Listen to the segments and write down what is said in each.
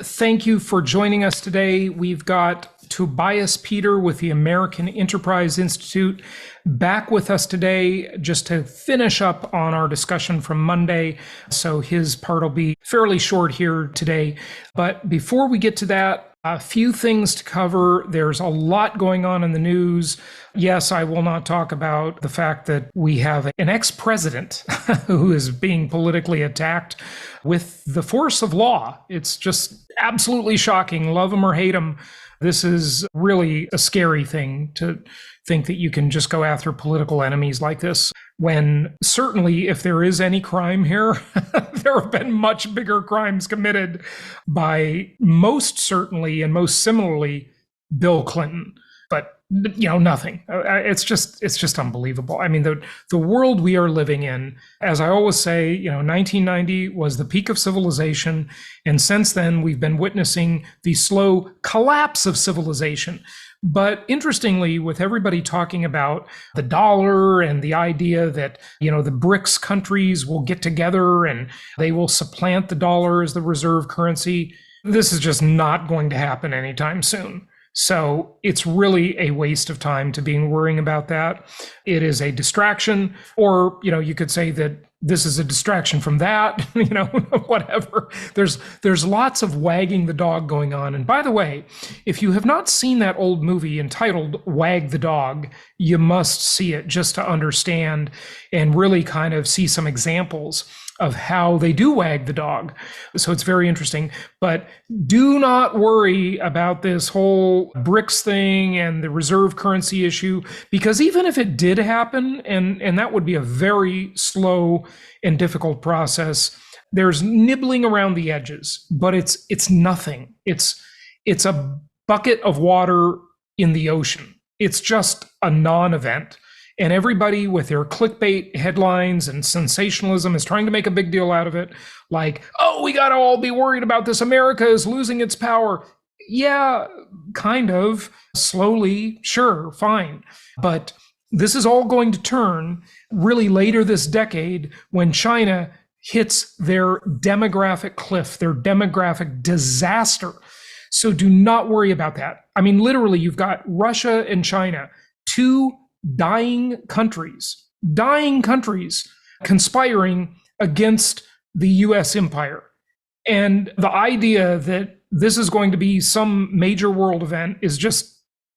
Thank you for joining us today. We've got Tobias Peter with the American Enterprise Institute back with us today just to finish up on our discussion from Monday. So his part will be fairly short here today. But before we get to that, a few things to cover. There's a lot going on in the news. Yes, I will not talk about the fact that we have an ex-president who is being politically attacked with the force of law. It's just absolutely shocking. Love him or hate him. This is really a scary thing to think that you can just go after political enemies like this, when certainly if there is any crime here, there have been much bigger crimes committed by most certainly and most similarly Bill Clinton. But nothing. It's just unbelievable. I mean, the world we are living in, as I always say, 1990 was the peak of civilization, and since then we've been witnessing the slow collapse of civilization. But interestingly, with everybody talking about the dollar and the idea that, the BRICS countries will get together and they will supplant the dollar as the reserve currency, this is just not going to happen anytime soon. So it's really a waste of time to be worrying about that. It is a distraction, or, you could say that this is a distraction from that, whatever. There's lots of wagging the dog going on. And by the way, if you have not seen that old movie entitled Wag the Dog, you must see it just to understand and really kind of see some examples of how they do wag the dog. So it's very interesting. But do not worry about this whole BRICS thing and the reserve currency issue, because even if it did happen, and that would be a very slow and difficult process, there's nibbling around the edges, but it's nothing. It's a bucket of water in the ocean. It's just a non-event. And everybody with their clickbait headlines and sensationalism is trying to make a big deal out of it. Like, oh, we got to all be worried about this. America is losing its power. Yeah, kind of. Slowly, sure, fine. But this is all going to turn really later this decade when China hits their demographic cliff, their demographic disaster. So do not worry about that. I mean, literally, you've got Russia and China, two dying countries conspiring against the US empire. And the idea that this is going to be some major world event is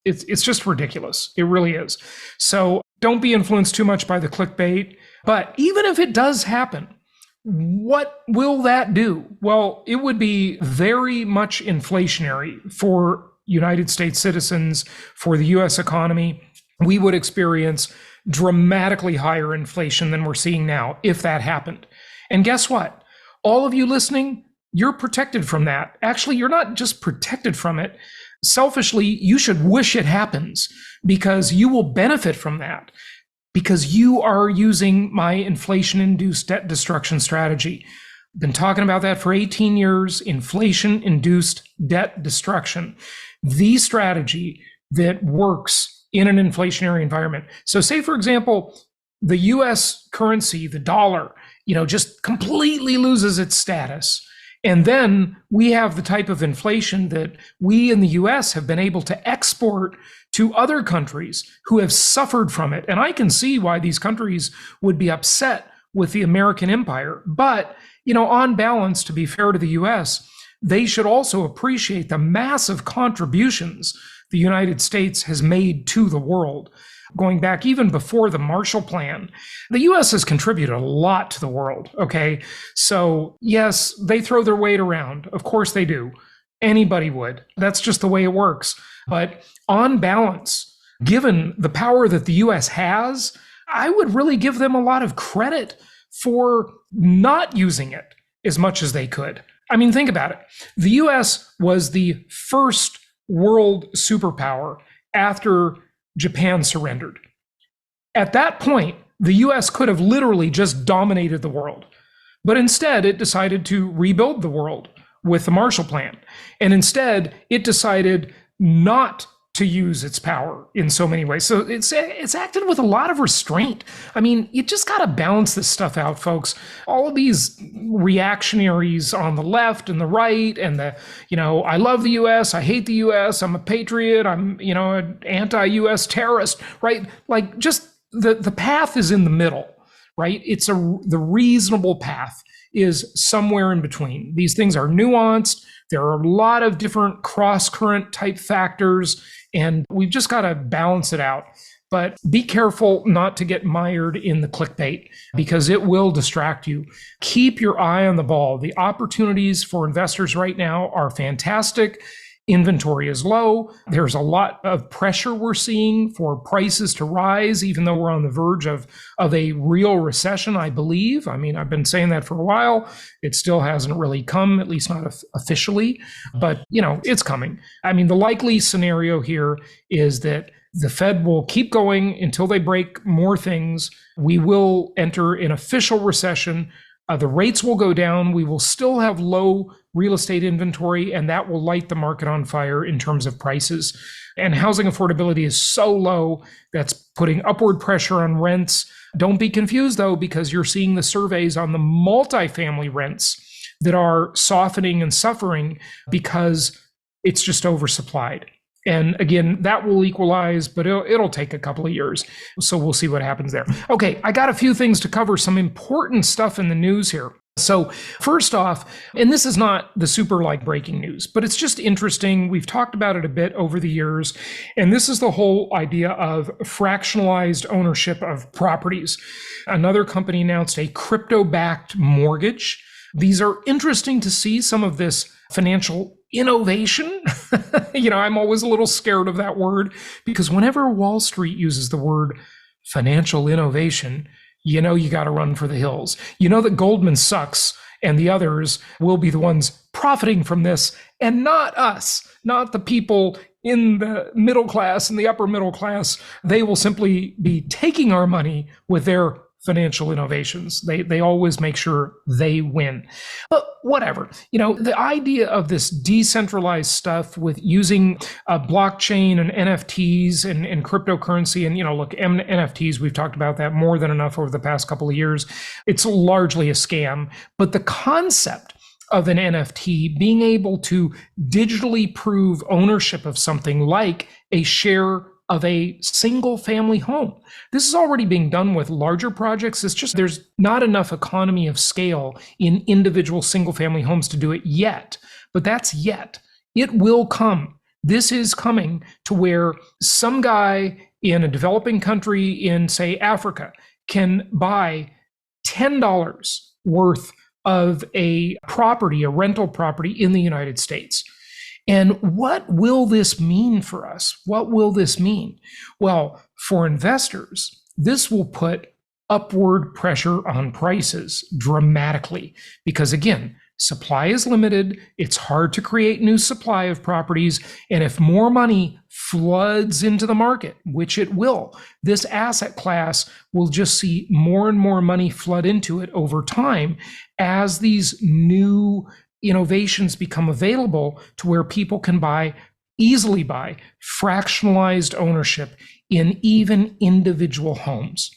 it's just ridiculous. It really is. So don't be influenced too much by the clickbait. But even if it does happen, what will that do? Well, it would be very much inflationary for United States citizens, for the US economy. We would experience dramatically higher inflation than we're seeing now if that happened. And guess what? All of you listening, you're protected from that. Actually, you're not just protected from it. Selfishly, you should wish it happens, because you will benefit from that, because you are using my inflation-induced debt destruction strategy. I've been talking about that for 18 years, inflation-induced debt destruction, the strategy that works in an inflationary environment. So say, for example, the US currency, the dollar, just completely loses its status. And then we have the type of inflation that we in the US have been able to export to other countries who have suffered from it. And I can see why these countries would be upset with the American empire. But, on balance, to be fair to the US, they should also appreciate the massive contributions the United States has made to the world, going back even before the Marshall Plan. The US has contributed a lot to the world, okay? So yes, they throw their weight around. Of course they do. Anybody would. That's just the way it works. But on balance, given the power that the US has, I would really give them a lot of credit for not using it as much as they could. I mean, think about it. The US was the first world superpower after Japan surrendered. At that point, the US could have literally just dominated the world. But instead, it decided to rebuild the world with the Marshall Plan. And instead, it decided not to use its power in so many ways. So it's acted with a lot of restraint. I mean, you just got to balance this stuff out, folks. All of these reactionaries on the left and the right, and I love the U.S., I hate the U.S., I'm a patriot, I'm, an anti-U.S. terrorist, right? Like, just the path is in the middle, right? The reasonable path is somewhere in between. These things are nuanced. There are a lot of different cross-current type factors, and we've just got to balance it out. But be careful not to get mired in the clickbait, because it will distract you. Keep your eye on the ball. The opportunities for investors right now are fantastic. Inventory is low. There's a lot of pressure we're seeing for prices to rise, even though we're on the verge of a real recession, I believe. I mean, I've been saying that for a while. It still hasn't really come, at least not officially, but it's coming. I mean, the likely scenario here is that the Fed will keep going until they break more things. We will enter an official recession. The rates will go down. We will still have low real estate inventory, and that will light the market on fire in terms of prices. And housing affordability is so low that's putting upward pressure on rents. Don't be confused, though, because you're seeing the surveys on the multifamily rents that are softening and suffering because it's just oversupplied. And again, that will equalize, but it'll take a couple of years. So we'll see what happens there. Okay, I got a few things to cover, some important stuff in the news here. So first off, and this is not the super breaking news, but it's just interesting. We've talked about it a bit over the years, and this is the whole idea of fractionalized ownership of properties. Another company announced a crypto-backed mortgage. These are interesting to see, some of this financial innovation. I'm always a little scared of that word, because whenever Wall Street uses the word financial innovation, you got to run for the hills. That Goldman sucks, and the others will be the ones profiting from this, and not us, not the people in the middle class and the upper middle class. They will simply be taking our money with their financial innovations. They always make sure they win. But whatever, the idea of this decentralized stuff with using blockchain and NFTs and cryptocurrency, and look, NFTs, we've talked about that more than enough over the past couple of years. It's largely a scam, but the concept of an NFT being able to digitally prove ownership of something like a share of a single family home. This is already being done with larger projects. It's just there's not enough economy of scale in individual single family homes to do it yet. But that's yet. It will come. This is coming to where some guy in a developing country in, say, Africa can buy $10 worth of a property, a rental property in the United States. And what will this mean for us? What will this mean? Well, for investors, this will put upward pressure on prices dramatically, because again, supply is limited. It's hard to create new supply of properties. And if more money floods into the market, which it will, this asset class will just see more and more money flood into it over time as these new innovations become available to where people can easily buy fractionalized ownership in even individual homes,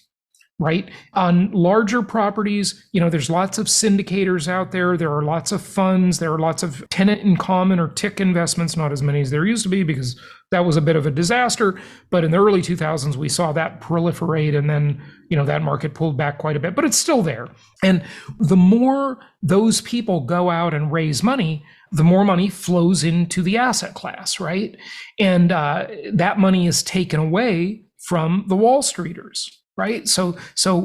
right? On larger properties, there's lots of syndicators out there. There are lots of funds. There are lots of tenant in common or TIC investments, not as many as there used to be because that was a bit of a disaster. But in the early 2000s, we saw that proliferate, and then, that market pulled back quite a bit, but it's still there. And the more those people go out and raise money, the more money flows into the asset class, right? And that money is taken away from the Wall Streeters, right? So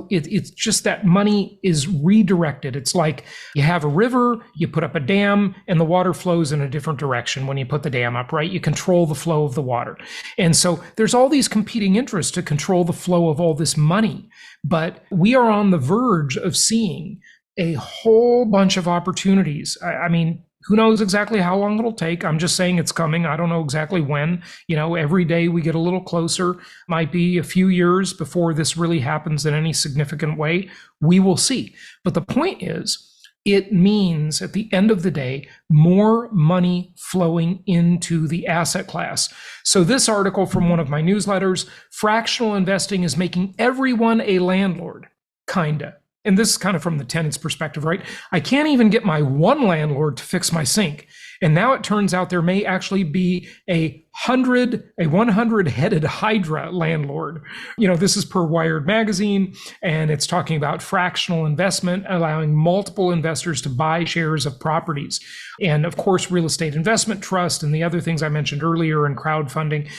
it's just that money is redirected. It's like you have a river, you put up a dam, and the water flows in a different direction when you put the dam up, right? You control the flow of the water. And so there's all these competing interests to control the flow of all this money. But we are on the verge of seeing a whole bunch of opportunities. I mean, who knows exactly how long it'll take? I'm just saying it's coming. I don't know exactly when. Every day we get a little closer. Might be a few years before this really happens in any significant way. We will see. But the point is, it means at the end of the day, more money flowing into the asset class. So this article from one of my newsletters, fractional investing is making everyone a landlord, kinda. And this is kind of from the tenant's perspective, right? I can't even get my one landlord to fix my sink. And now it turns out there may actually be a 100-headed Hydra landlord. This is per Wired magazine, and it's talking about fractional investment, allowing multiple investors to buy shares of properties. And of course, real estate investment trust and the other things I mentioned earlier and crowdfunding,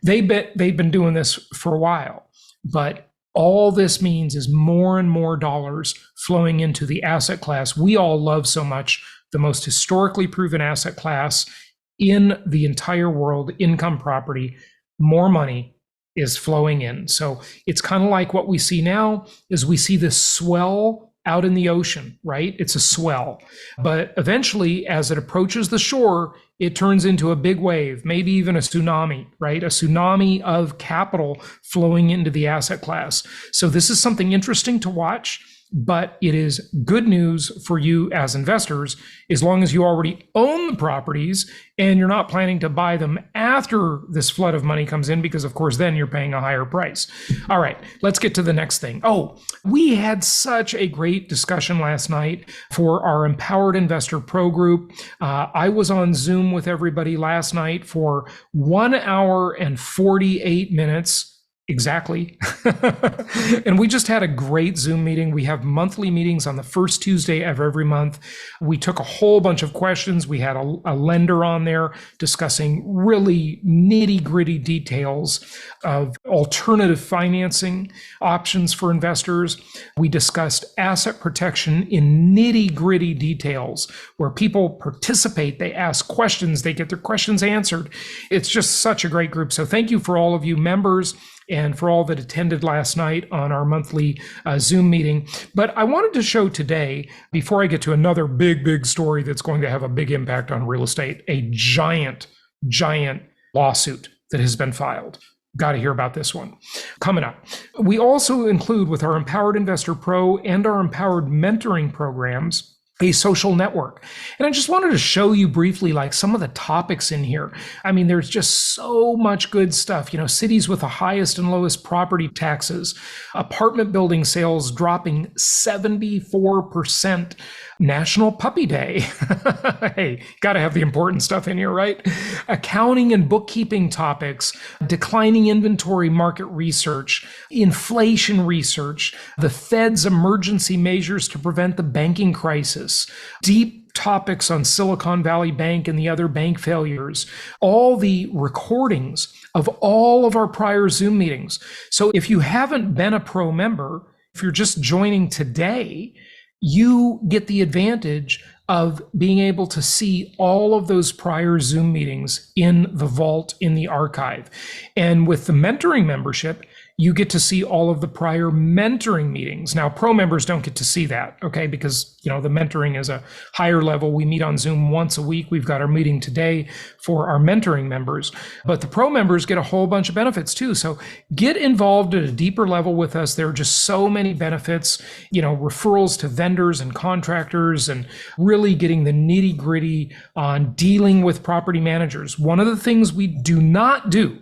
they've been doing this for a while. But all this means is more and more dollars flowing into the asset class we all love so much, the most historically proven asset class in the entire world, income property. More money is flowing in. So it's kind of like what we see now is we see this swell out in the ocean, right? It's a swell. But eventually, as it approaches the shore, it turns into a big wave, maybe even a tsunami, right? A tsunami of capital flowing into the asset class. So this is something interesting to watch, but it is good news for you as investors, as long as you already own the properties and you're not planning to buy them after this flood of money comes in, because of course, then you're paying a higher price. All right, let's get to the next thing. Oh, we had such a great discussion last night for our Empowered Investor Pro group. I was on Zoom with everybody last night for 1 hour and 48 minutes. Exactly. And we just had a great Zoom meeting. We have monthly meetings on the first Tuesday of every month. We took a whole bunch of questions. We had a lender on there discussing really nitty-gritty details of alternative financing options for investors. We discussed asset protection in nitty-gritty details where people participate, they ask questions, they get their questions answered. It's just such a great group. So thank you for all of you members and for all that attended last night on our monthly Zoom meeting. But I wanted to show today, before I get to another big story that's going to have a big impact on real estate, a giant lawsuit that has been filed. Got to hear about this one coming up. We also include with our Empowered Investor Pro and our Empowered Mentoring programs a social network. And I just wanted to show you briefly like some of the topics in here. I mean, there's just so much good stuff. Cities with the highest and lowest property taxes, apartment building sales dropping 74%, National Puppy Day. Hey, got to have the important stuff in here, right? Accounting and bookkeeping topics, declining inventory market research, inflation research, the Fed's emergency measures to prevent the banking crisis, deep topics on Silicon Valley Bank and the other bank failures, all the recordings of all of our prior Zoom meetings. So if you haven't been a pro member, if you're just joining today, you get the advantage of being able to see all of those prior Zoom meetings in the vault, in the archive. And with the mentoring membership, you get to see all of the prior mentoring meetings. Now, pro members don't get to see that, okay? Because, the mentoring is a higher level. We meet on Zoom once a week. We've got our meeting today for our mentoring members, but the pro members get a whole bunch of benefits too. So get involved at a deeper level with us. There are just so many benefits, referrals to vendors and contractors, and really getting the nitty gritty on dealing with property managers. One of the things we do not do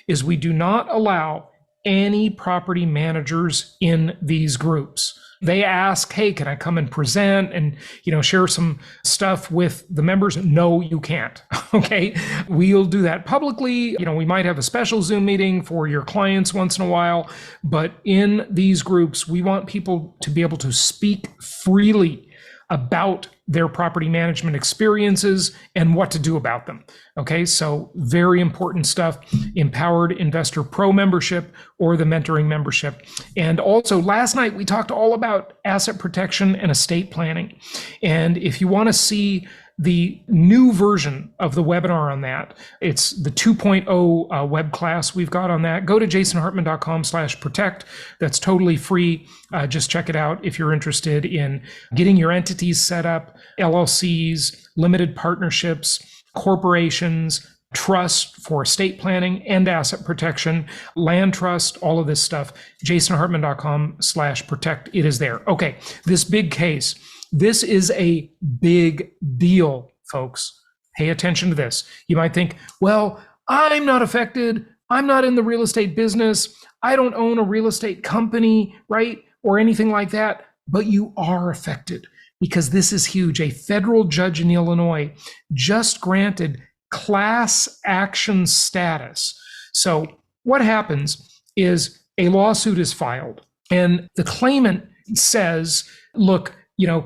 is we do not allow any property managers in these groups. They ask, hey, can I come and present and, share some stuff with the members? No, you can't. Okay. We'll do that publicly. We might have a special Zoom meeting for your clients once in a while, but in these groups, we want people to be able to speak freely about their property management experiences and what to do about them. Okay, so very important stuff. Empowered Investor Pro membership or the mentoring membership. And also last night we talked all about asset protection and estate planning. And if you want to see the new version of the webinar on that, it's the 2.0 web class we've got on that. Go to jasonhartman.com/protect. That's totally free. Just check it out if you're interested in getting your entities set up, LLCs, limited partnerships, corporations, trust for estate planning and asset protection, land trust, all of this stuff. jasonhartman.com/protect. It is there. Okay, this big case. This is a big deal, folks. Pay attention to this. You might think, well, I'm not affected. I'm not in the real estate business. I don't own a real estate company, right? Or anything like that. But you are affected because this is huge. A federal judge in Illinois just granted class action status. So what happens is a lawsuit is filed and the claimant says, look,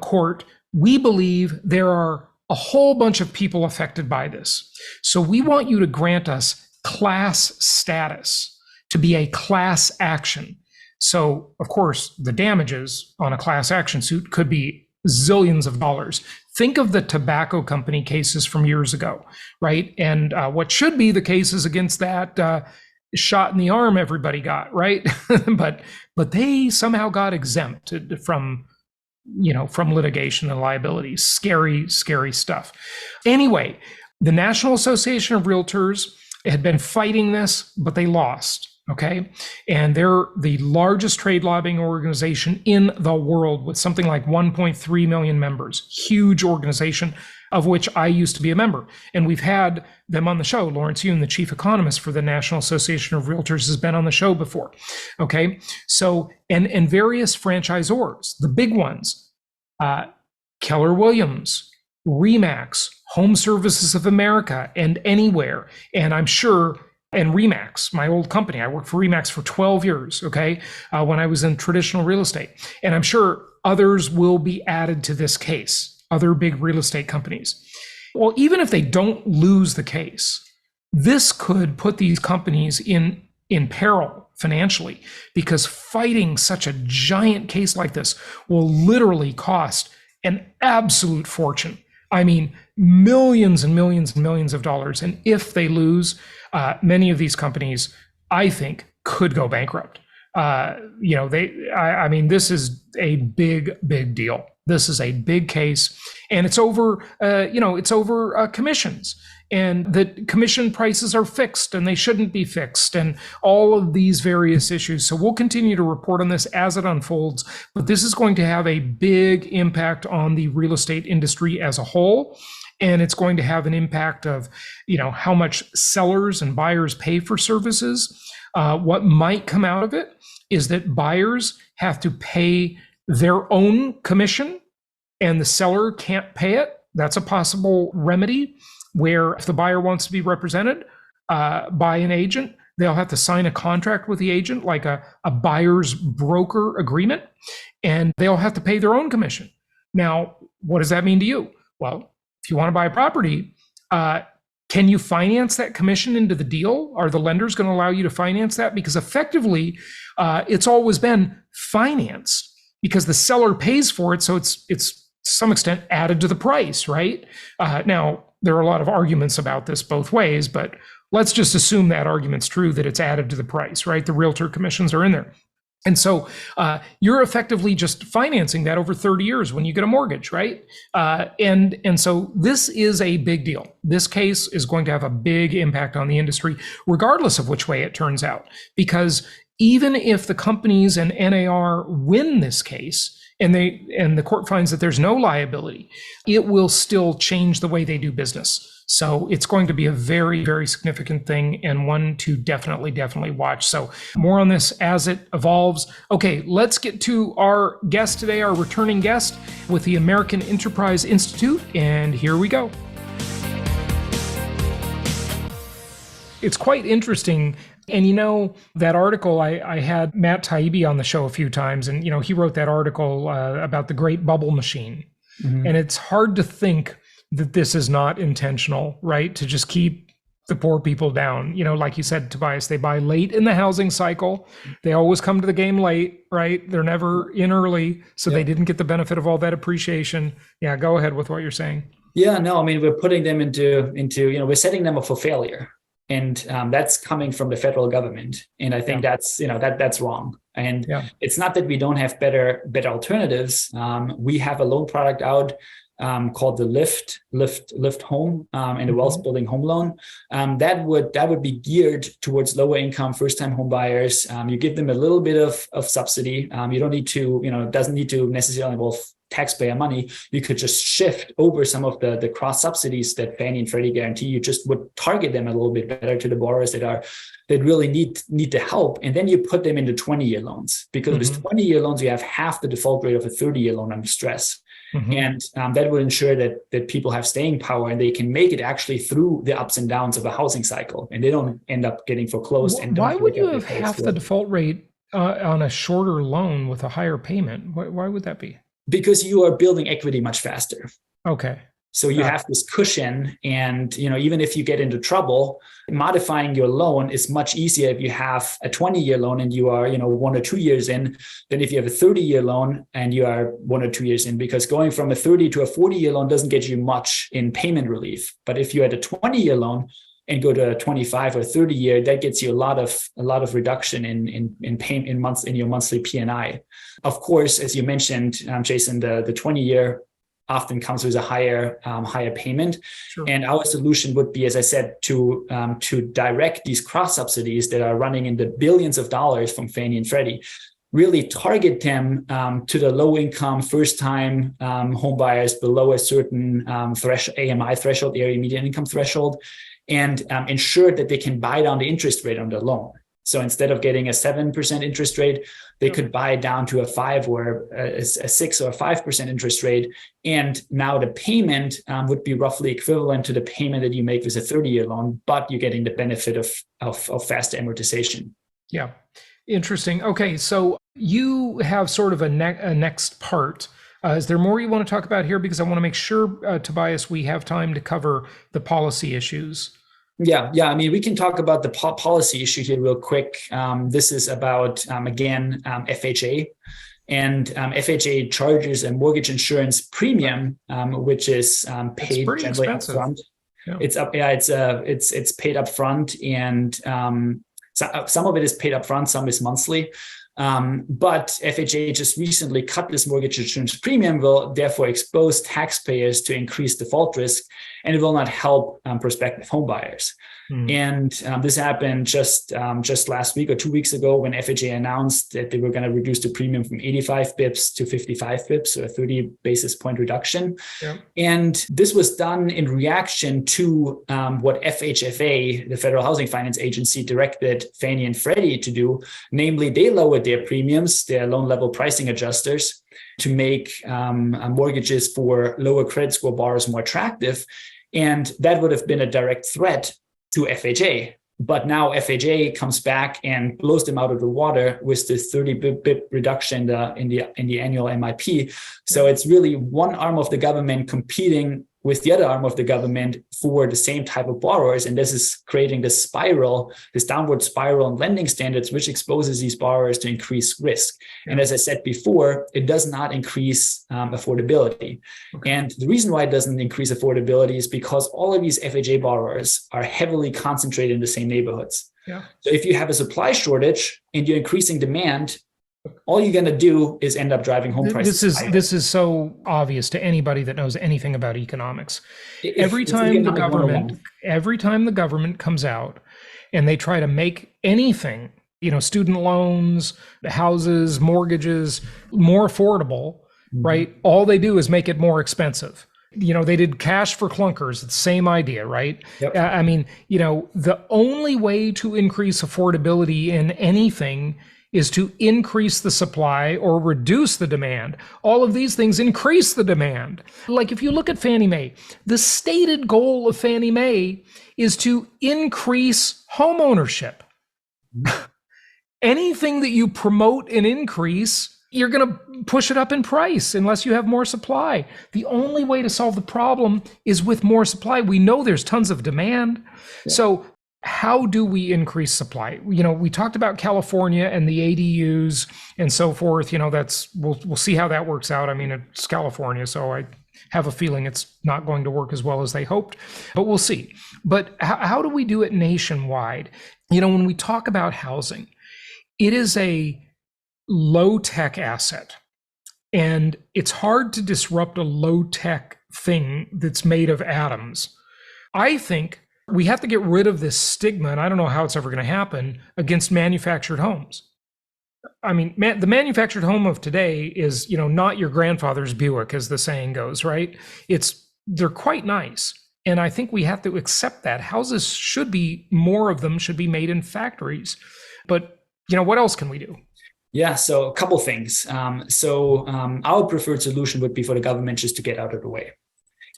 court, we believe there are a whole bunch of people affected by this. So we want you to grant us class status to be a class action. So, of course, the damages on a class action suit could be zillions of dollars. Think of the tobacco company cases from years ago, right? And what should be the cases against that shot in the arm everybody got, right? but they somehow got exempted from litigation and liability. Scary, scary stuff. Anyway, the National Association of Realtors had been fighting this, but they lost. Okay. And they're the largest trade lobbying organization in the world with something like 1.3 million members. Huge organization, of which I used to be a member. And we've had them on the show. Lawrence Yun, the chief economist for the National Association of Realtors, has been on the show before. Okay. So, and various franchisors, the big ones, Keller Williams, Remax, Home Services of America, and Anywhere. And I'm sure, and Remax, my old company, I worked for Remax for 12 years, okay, when I was in traditional real estate. And I'm sure others will be added to this case, other big real estate companies. Well, even if they don't lose the case, this could put these companies in peril financially, because fighting such a giant case like this will literally cost an absolute fortune. I mean, millions and millions and millions of dollars. And if they lose, many of these companies, I think, could go bankrupt. This is a big deal. This is a big case, and it's over. It's over commissions, and the commission prices are fixed, and they shouldn't be fixed, and all of these various issues. So we'll continue to report on this as it unfolds. But this is going to have a big impact on the real estate industry as a whole. And it's going to have an impact of, how much sellers and buyers pay for services. What might come out of it is that buyers have to pay their own commission and the seller can't pay it. That's a possible remedy where if the buyer wants to be represented by an agent, they'll have to sign a contract with the agent, like a buyer's broker agreement, and they'll have to pay their own commission. Now, what does that mean to you? Well, if you want to buy a property, can you finance that commission into the deal? Are the lenders going to allow you to finance that? Because effectively, it's always been financed because the seller pays for it. So it's to some extent added to the price, right? Now, there are a lot of arguments about this both ways, but let's just assume that argument's true, that it's added to the price, right? The realtor commissions are in there. And so you're effectively just financing that over 30 years when you get a mortgage, right? And so this is a big deal. This case is going to have a big impact on the industry, regardless of which way it turns out. Because even if the companies and NAR win this case, and the court finds that there's no liability, it will still change the way they do business. So it's going to be a very, very significant thing, and one to definitely watch. So more on this as it evolves. Okay, let's get to our guest today, our returning guest with the American Enterprise Institute, and here we go. It's quite interesting. And that article, I had Matt Taibbi on the show a few times, and he wrote that article about the Great Bubble Machine. Mm-hmm. And it's hard to think that this is not intentional, right? To just keep the poor people down. Like you said, Tobias, they buy late in the housing cycle. They always come to the game late, right? They're never in early, so They didn't get the benefit of all that appreciation. Yeah, go ahead with what you're saying. Yeah, no, we're putting them into we're setting them up for failure. And that's coming from the federal government. And I think that's wrong. And it's not that we don't have better alternatives. We have a loan product out called the Lift Home and the Wealth Building Home Loan. That would be geared towards lower income first time home buyers. You give them a little bit of subsidy. You don't need to, it doesn't need to necessarily involve taxpayer money, you could just shift over some of the cross subsidies that Fannie and Freddie guarantee. You just would target them a little bit better to the borrowers that really need the help. And then you put them into 20-year loans, because with 20-year loans, you have half the default rate of a 30-year loan under stress. And that would ensure that people have staying power and they can make it actually through the ups and downs of a housing cycle, and they don't end up getting foreclosed. And why would you have half the default rate on a shorter loan with a higher payment? Why would that be? Because you are building equity much faster. Okay. So you have this cushion, and even if you get into trouble, modifying your loan is much easier if you have a 20-year loan and you are 1 or 2 years in, than if you have a 30-year loan and you are 1 or 2 years in, because going from a 30 to a 40-year loan doesn't get you much in payment relief. But if you had a 20-year loan and go to a 25 or 30-year, that gets you a lot of reduction in payment in your monthly P&I. Of course, as you mentioned, Jason, the 20-year often comes with a higher payment. Sure. And our solution would be, as I said, to direct these cross subsidies that are running in the billions of dollars from Fannie and Freddie, really target them to the low income, first time home buyers below a certain AMI threshold, area median income threshold, and ensure that they can buy down the interest rate on the loan. So instead of getting a 7% interest rate, they could buy it down to a 5 or a 6 or a 5% interest rate. And now the payment would be roughly equivalent to the payment that you make with a 30-year loan, but you're getting the benefit of faster amortization. Yeah, interesting. Okay, so you have sort of a next part. Is there more you want to talk about here? Because I want to make sure, Tobias, we have time to cover the policy issues. Yeah. I mean, we can talk about the policy issue here real quick. This is about, again, FHA. And FHA charges a mortgage insurance premium, which is paid generally upfront. Yeah. It's paid upfront, and some of it is paid upfront, some is monthly. But FHA just recently cut this mortgage insurance premium, will therefore expose taxpayers to increased default risk, and it will not help prospective home buyers. And this happened just last week or 2 weeks ago, when FHA announced that they were going to reduce the premium from 85 bips to 55 bips, so a 30 basis point reduction. Yeah. And this was done in reaction to what FHFA, the Federal Housing Finance Agency, directed Fannie and Freddie to do. Namely, they lowered their premiums, their loan level pricing adjusters, to make mortgages for lower credit score borrowers more attractive. And that would have been a direct threat to FHA. But now FHA comes back and blows them out of the water with this 30 bip reduction in the annual MIP. So it's really one arm of the government competing with the other arm of the government for the same type of borrowers. And this is creating this spiral, this downward spiral in lending standards, which exposes these borrowers to increased risk. Yeah. And as I said before, it does not increase affordability. Okay. And the reason why it doesn't increase affordability is because all of these FHA borrowers are heavily concentrated in the same neighborhoods. Yeah. So if you have a supply shortage and you're increasing demand, all you're going to do is end up driving home prices. This is so obvious to anybody that knows anything about economics. Every time the government comes out and they try to make anything, student loans, houses, mortgages, more affordable, right? All they do is make it more expensive. They did cash for clunkers, the same idea, right? Yep. The only way to increase affordability in anything is to increase the supply or reduce the demand. All of these things increase the demand. Like if you look at Fannie Mae, the stated goal of Fannie Mae is to increase home ownership. Anything that you promote an increase, you're going to push it up in price unless you have more supply. The only way to solve the problem is with more supply. We know there's tons of demand. Yeah. So how do we increase supply? We talked about California and the ADUs and so forth. We'll see how that works out. I mean, it's California, so I have a feeling it's not going to work as well as they hoped, but we'll see. But how do we do it nationwide? When we talk about housing, it is a low-tech asset, and it's hard to disrupt a low-tech thing that's made of atoms. I think we have to get rid of this stigma, and I don't know how it's ever going to happen, against manufactured homes. I mean, the manufactured home of today is, not your grandfather's Buick, as the saying goes, right? They're quite nice. And I think we have to accept that. Houses should be, more of them should be made in factories. But, what else can we do? Yeah, so a couple things. Our preferred solution would be for the government just to get out of the way.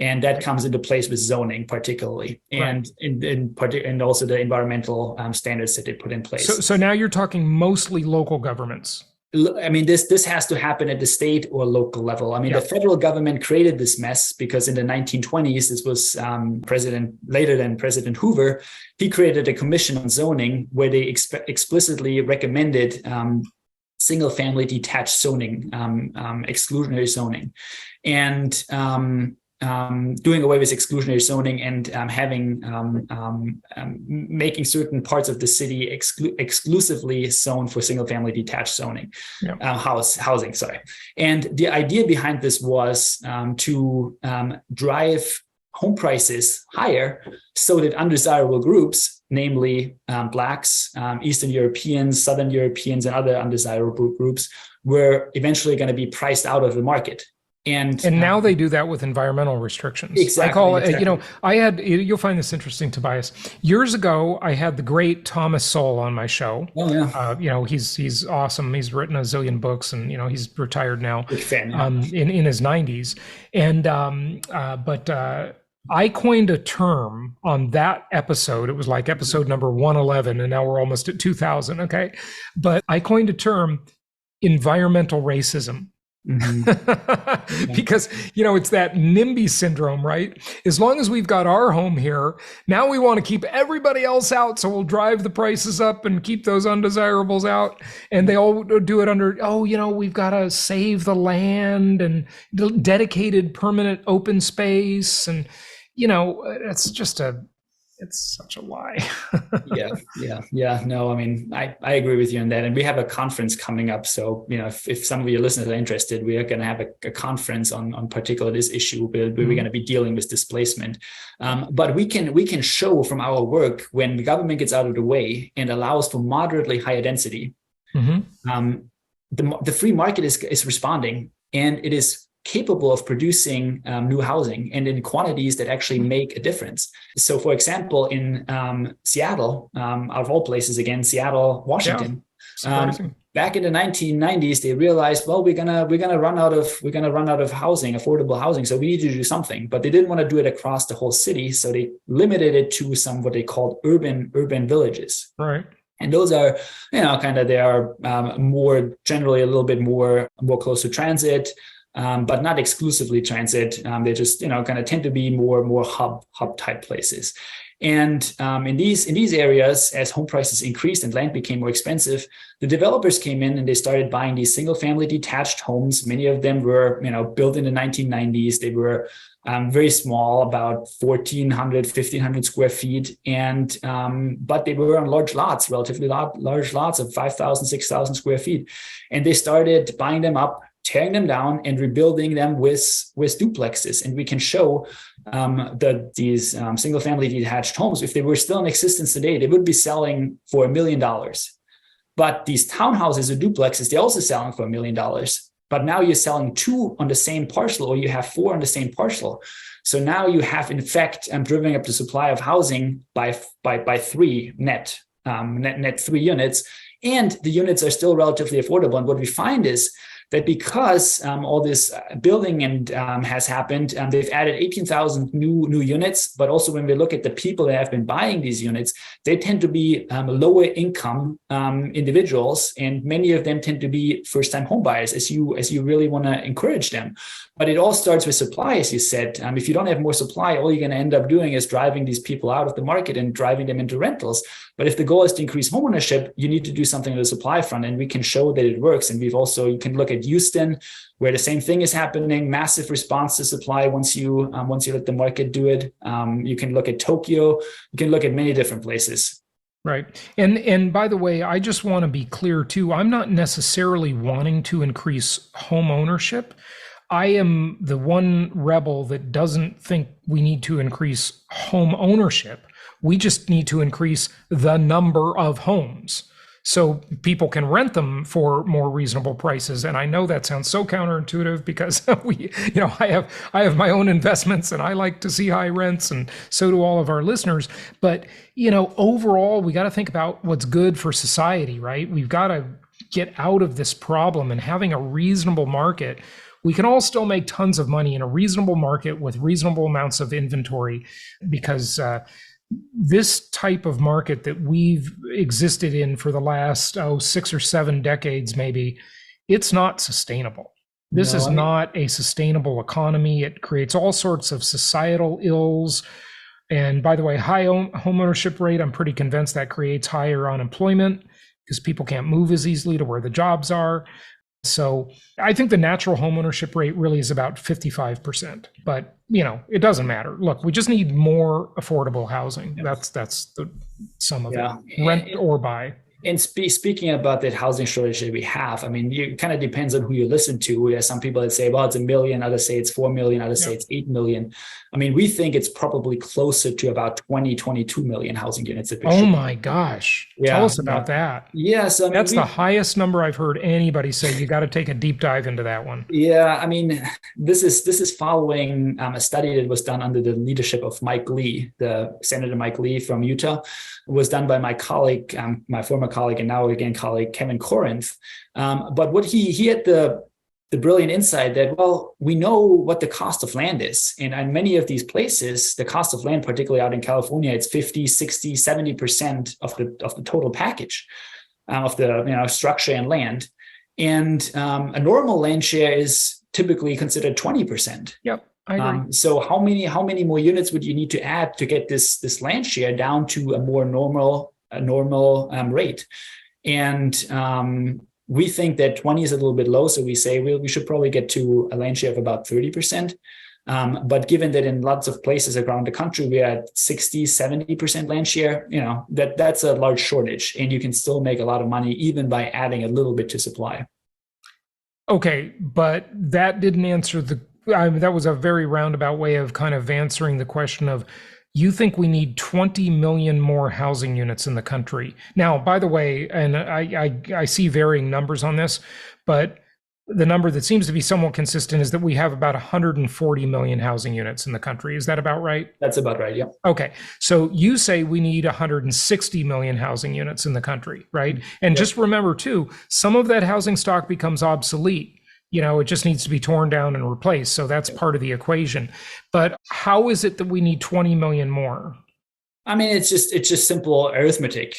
And that comes into place with zoning, particularly, and and also the environmental standards that they put in place. So now you're talking mostly local governments. I mean, this has to happen at the state or local level. I mean, the federal government created this mess because in the 1920s, this was later than President Hoover, he created a commission on zoning where they explicitly recommended single-family detached zoning, exclusionary zoning, and doing away with exclusionary zoning and making certain parts of the city exclusively zoned for single-family detached zoning, housing. Sorry, and the idea behind this was to drive home prices higher so that undesirable groups, namely Blacks, Eastern Europeans, Southern Europeans, and other undesirable groups, were eventually going to be priced out of the market. And now they do that with environmental restrictions. Exactly. I call it, you'll find this interesting, Tobias. Years ago, I had the great Thomas Sowell on my show. Oh, yeah. He's awesome. He's written a zillion books, and, he's retired now. Big fan, yeah. In his 90s. And, I coined a term on that episode. It was like episode number 111, and now we're almost at 2000. Okay. But I coined a term, environmental racism. Mm-hmm. Because, it's that NIMBY syndrome, right? As long as we've got our home here, now we want to keep everybody else out. So we'll drive the prices up and keep those undesirables out. And they all do it under, we've got to save the land and dedicated permanent open space. And, it's such a lie. Yeah. No, I mean, I agree with you on that. And we have a conference coming up. So, if some of your listeners are interested, we are going to have a conference on particular this issue where we're going to be dealing with displacement. But we can show from our work when the government gets out of the way and allows for moderately higher density, the free market is responding, and it is capable of producing new housing and in quantities that actually make a difference. So, for example, in Seattle, out of all places, again, Seattle, Washington, back in the 1990s, they realized, well, we're gonna run out of housing, affordable housing, so we need to do something. But they didn't want to do it across the whole city, so they limited it to some what they called urban villages. Right. And those are, they are more generally a little bit more close to transit. But not exclusively transit. They just, kind of tend to be more hub type places. And in these areas, as home prices increased and land became more expensive, the developers came in and they started buying these single family detached homes. Many of them were, built in the 1990s. They were very small, about 1,400, 1,500 square feet. And but they were on large lots, relatively large lots of 5,000, 6,000 square feet. And they started buying them up, tearing them down and rebuilding them with duplexes. And we can show that these single-family detached homes, if they were still in existence today, they would be selling for $1 million. But these townhouses or duplexes, they're also selling for $1 million. But now you're selling 2 on the same parcel, or you have 4 on the same parcel. So now you have, in fact, driven up the supply of housing by 3 net 3 units. And the units are still relatively affordable. And what we find is that because all this building and has happened, they've added 18,000 new units. But also when we look at the people that have been buying these units, they tend to be lower income individuals, and many of them tend to be first-time home buyers, as you really want to encourage them. But it all starts with supply, as you said. If you don't have more supply, all you're going to end up doing is driving these people out of the market and driving them into rentals. But if the goal is to increase homeownership, you need to do something on the supply front, and we can show that it works. And you can look at Houston, where the same thing is happening, massive response to supply once you let the market do it. You can look at Tokyo, you can look at many different places. Right. And by the way, I just want to be clear too, I'm not necessarily wanting to increase home ownership. I am the one rebel that doesn't think we need to increase home ownership. We just need to increase the number of homes. so people can rent them for more reasonable prices. And I know that sounds so counterintuitive because I have my own investments and I like to see high rents, and so do all of our listeners. But, overall, we got to think about what's good for society, right? We've got to get out of this problem, and having a reasonable market. We can all still make tons of money in a reasonable market with reasonable amounts of inventory, because this type of market that we've existed in for the last 6 or 7 decades, maybe, it's not sustainable. This is not a sustainable economy. It creates all sorts of societal ills. And by the way, high home ownership rate, I'm pretty convinced that creates higher unemployment because people can't move as easily to where the jobs are. So I think the natural homeownership rate really is about 55%, but it doesn't matter. Look, we just need more affordable housing. That's the sum of it. Rent or buy. And speaking about that housing shortage that we have, I mean, it kind of depends on who you listen to. We have some people that say, well, it's 1 million, others say it's 4 million, others say it's 8 million. I mean, we think it's probably closer to about 22 million housing units. Oh my gosh. Tell us about that. Yeah. So that's the highest number I've heard anybody say. You got to take a deep dive into that one. Yeah. I mean, this is following a study that was done under the leadership of Mike Lee, the Senator Mike Lee from Utah. It was done by my colleague, my former colleague and now again colleague, Kevin Corinth. But what he had the brilliant insight that, well, we know what the cost of land is. And in many of these places, the cost of land, particularly out in California, it's 50, 60, 70% of the total package of the structure and land. And a normal land share is typically considered 20%. Yep. I agree. So how many more units would you need to add to get this land share down to a more normal rate? And we think that 20 is a little bit low. So we say we should probably get to a land share of about 30%. But given that in lots of places around the country, we're at 60, 70% land share, that's a large shortage. And you can still make a lot of money even by adding a little bit to supply. Okay, but that didn't answer that was a very roundabout way of kind of answering the question of, you think we need 20 million more housing units in the country. Now, by the way, and I see varying numbers on this, but the number that seems to be somewhat consistent is that we have about 140 million housing units in the country. Is that about right? That's about right, yeah. Okay. So you say we need 160 million housing units in the country, right? And just remember too, some of that housing stock becomes obsolete. It just needs to be torn down and replaced. So that's part of the equation. But how is it that we need 20 million more? I mean, it's just simple arithmetic,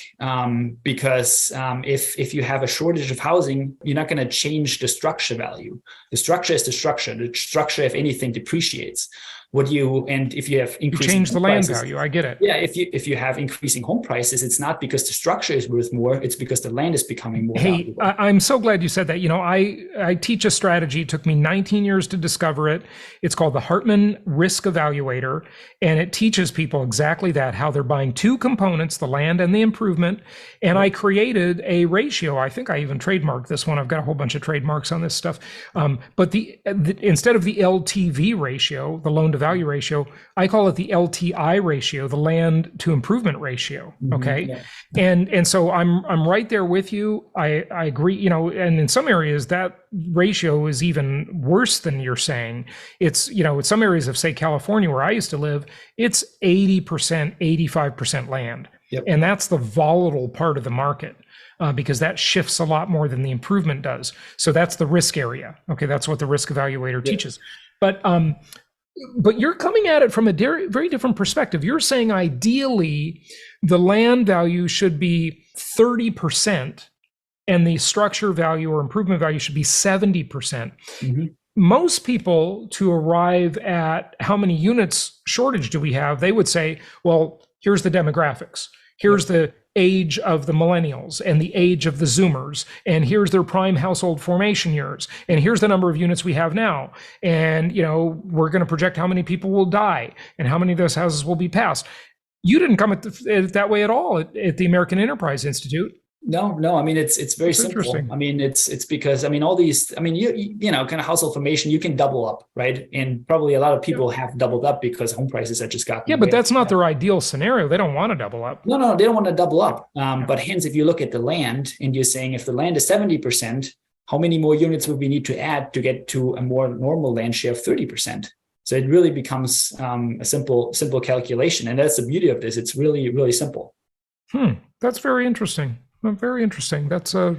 because if you have a shortage of housing, you're not going to change the structure value. The structure is the structure. The structure, if anything, depreciates. If you have increasing, you change the land value. I get it. Yeah, if you have increasing home prices, it's not because the structure is worth more. It's because the land is becoming more valuable. I'm so glad you said that. I teach a strategy. It took me 19 years to discover it. It's called the Hartman Risk Evaluator, and it teaches people exactly that, how they're buying two components, the land and the improvement. And I created a ratio. I think I even trademarked this one. I've got a whole bunch of trademarks on this stuff. But instead of the LTV ratio, the loan to value ratio, I call it the LTI ratio, the land to improvement ratio. Okay. Yeah. And so I'm right there with you. I agree, and in some areas that ratio is even worse than you're saying. It's, in some areas of, say, California, where I used to live, it's 80%, 85% land. Yep. And that's the volatile part of the market. Because that shifts a lot more than the improvement does. So that's the risk area. Okay, that's what the risk evaluator teaches. But you're coming at it from a very different perspective. You're saying ideally the land value should be 30% and the structure value or improvement value should be 70%. Mm-hmm. Most people, to arrive at how many units shortage do we have, they would say, well, here's the demographics. Here's the age of the millennials and the age of the Zoomers, and here's their prime household formation years, and here's the number of units we have now, and we're going to project how many people will die and how many of those houses will be passed. You didn't come at it that way at all at the American Enterprise Institute. No. I mean, it's very simple. I mean, it's because, I mean, all these, I mean, you know, kind of household formation, you can double up, right? And probably a lot of people have doubled up because home prices have just gotten. Yeah, but that's not their ideal scenario. They don't want to double up. No, they don't want to double up. But hence, if you look at the land and you're saying if the land is 70%, how many more units would we need to add to get to a more normal land share of 30%? So it really becomes a simple calculation. And that's the beauty of this. It's really, really simple. That's very interesting. Very interesting. That's a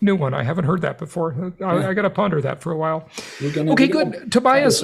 new one. I haven't heard that before. I got to ponder that for a while. Okay, good. Tobias,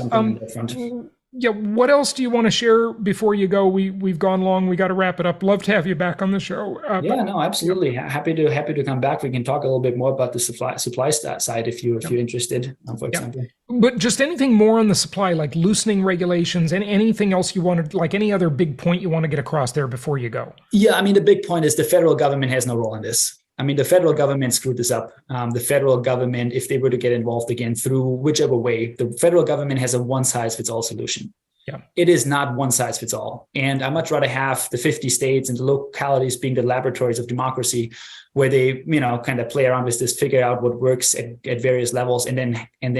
yeah, what else do you want to share before you go? We've gone long. We got to wrap it up. Love to have you back on the show. No, absolutely. Happy to come back. We can talk a little bit more about the supply side if you're interested, for example. But just anything more on the supply, like loosening regulations and anything else you wanted, like any other big point you want to get across there before you go? Yeah, I mean, the big point is the federal government has no role in this. I mean, the federal government screwed this up. The federal government, if they were to get involved again through whichever way, the federal government has a one-size-fits-all solution. Yeah. It is not one size fits all. And I'd much rather have the 50 states and the localities being the laboratories of democracy where they, you know, kind of play around with this, figure out what works at various levels, and then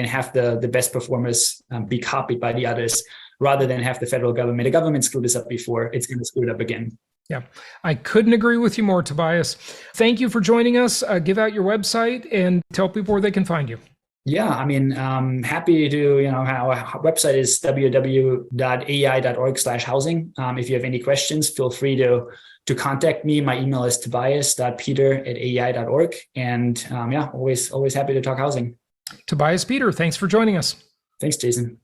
have the best performers be copied by the others, rather than have the federal government. The government screwed this up before. It's going to screw it up again. Yeah, I couldn't agree with you more, Tobias. Thank you for joining us. Give out your website and tell people where they can find you. Yeah, I mean, happy to, you know, our website is www.aei.org/housing. If you have any questions, feel free to contact me. My email is tobias.peter@aei.org. And always happy to talk housing. Tobias Peter, thanks for joining us. Thanks, Jason.